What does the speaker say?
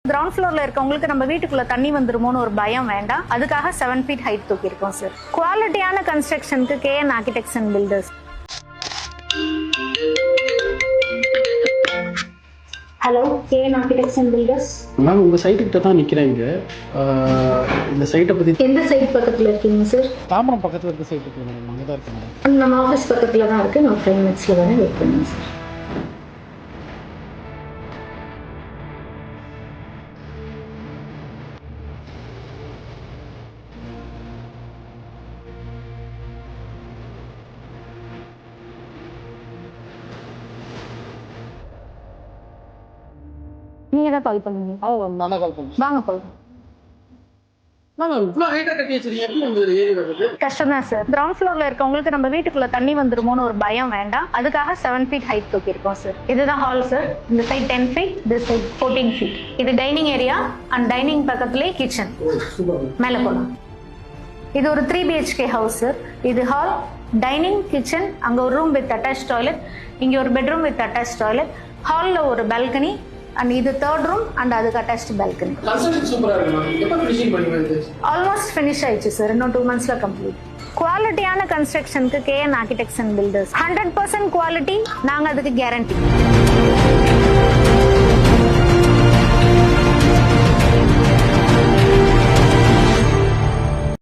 Ground ஃப்ளோர்ல இருக்கவங்களுக்கு நம்ம வீட்டுக்குள்ள தண்ணி வந்துருமோன்னு ஒரு பயம் வேண்டாம். அதுக்காக 7 feet ஹைட் தூக்கியிருக்கோம் சார். குவாலிட்டியான கன்ஸ்ட்ரக்ஷனுக்கு KN architects and builders. Hello, KN architects and builders. Ma'am, உங்கள் சைட்டுக்கிட்ட தான் நிற்கிறேங்க. இந்த சைட்டை பற்றி எந்த சைட் பக்கத்தில் இருக்கீங்க சார்? தாம்பரம் பக்கத்தில் இருக்க சைட் இருக்கு மேடம், அங்கே தான் இருக்கு மேடம். நம்ம ஆஃபீஸ் பக்கத்தில் தான் இருக்குது. நான் 5 minutesல தானே வெயிட் பண்ணுங்க சார். நீங்க தான் கால் பண்ணுங்க. நானே கால் பண்ணுறேன். வாங்க கால். மேம், இவ்வளோ ஹைட்டாக கட்டி வச்சிருக்கீங்க, எப்படி வந்து ஏறி வருது? கஷ்டம் தான் சார். கிரவுண்ட் ஃப்ளோர்ல இருக்கவங்களுக்கு நம்ம வீட்டுக்குள்ள தண்ணி வந்துருமோன்னு ஒரு பயம் வேண்டாம். அதுக்காக 7 feet ஹைட் தூக்கியிருக்கோம் சார். இதுதான் ஹால் சார். இந்த side 10 feet, this side 14 feet. இது டைனிங் ஏரியா அண்ட் டைனிங் பக்கத்துலேயே கிச்சன். மேலே போகலாம். இது ஒரு 3 BHK ஹவுஸ் சார். இது ஹால், டைனிங், கிச்சன், அங்கே ஒரு ரூம் வித் அட்டாச் டாய்லெட், இங்கே ஒரு பெட்ரூம் வித் அட்டாச் டாய்லெட், ஹாலில் ஒரு பால்கனி அண்ட் இது 3rd room அண்ட் அதுக்கு அட்டாச்ட் பால்கனி. கன்ஸ்ட்ரக்ஷன் சூப்பராக இருக்கு மேம். எப்போ ஃபினிஷிங் பண்ணுவீங்க? ஆல்மோஸ்ட் ஃபினிஷ் ஆயிடுச்சு சார். இன்னும் 2 monthsல கம்ப்ளீட். குவாலிட்டியான கன்ஸ்ட்ரக்ஷனுக்கு KN architects and filters. 100% quality, நாங்கள் அதுக்கு கேரண்டி.